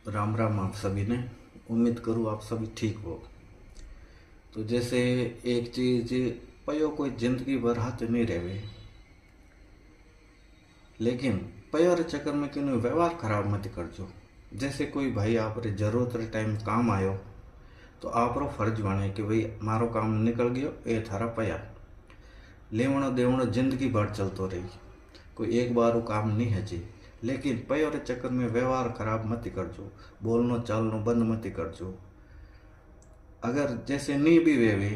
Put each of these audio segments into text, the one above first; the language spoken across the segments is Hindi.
राम राम आप सभी ने। उम्मीद करूँ आप सभी ठीक हो। तो जैसे एक चीज पयो कोई जिंदगी भर हाथ नहीं रहे, लेकिन पयो रे चक्कर में क्यों व्यवहार खराब मत करजो। जैसे कोई भाई आप रे जरूरत रे टाइम काम आयो तो आप रो फर्ज बने कि भाई मारो काम निकल गयो ए थारा पया लेवणो देवणो जिंदगी भर चलतो रही। कोई एक बार वो काम नहीं है जी, लेकिन पयो रे चक्कर में व्यवहार खराब मत करजो, बोलनो चालनो बंद मत करजो। अगर जैसे नहीं भी वेवे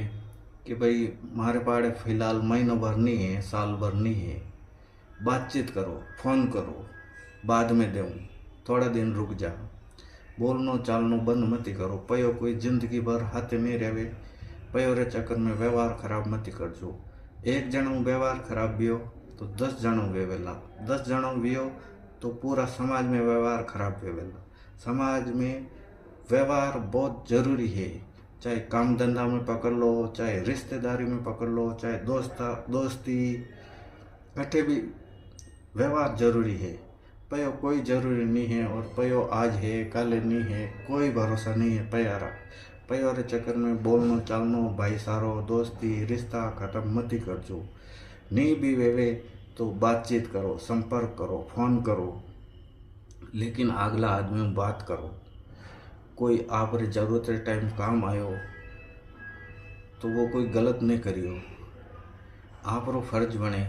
कि भाई मारे पाड़े फिलहाल महीनों भर नहीं है, साल भर नहीं है, बातचीत करो, फोन करो, बाद में देऊँ, थोड़ा दिन रुक जा, बोलनो चालनो बंद मत करो। पयो कोई जिंदगी भर हाथ में रहे, पयो रे चक्कर में व्यवहार खराब मत करजो। एक जणों व्यवहार खराब वियो तो 10 जणों वेवेला, 10 जणों वियो तो पूरा समाज में व्यवहार खराब वेवेला। समाज में व्यवहार बहुत जरूरी है, चाहे काम धंधा में पकड़ लो, चाहे रिश्तेदारी में पकड़ लो, चाहे दोस्ती, कटे भी व्यवहार जरूरी है। पयो कोई जरूरी नहीं है, और पयो आज है कल नहीं है, कोई भरोसा नहीं है पयारा। पयो रे चक्कर में बोलनो चालनो भाईसारो दोस्ती रिश्ता खत्म मत ही करजो। नहीं भी वेवे तो बातचीत करो, संपर्क करो, फोन करो, लेकिन अगला आदमी बात करो। कोई आप रे जरूरत रे टाइम काम आयो तो वो कोई गलत नहीं करियो, आप रो फर्ज बने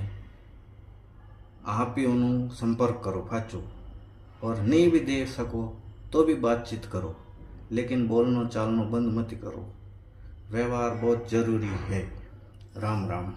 आप ही उन्हों संपर्क करो पाचो। और नहीं भी दे सको तो भी बातचीत करो, लेकिन बोलनो चालनो बंद मत करो। व्यवहार बहुत जरूरी है। राम राम।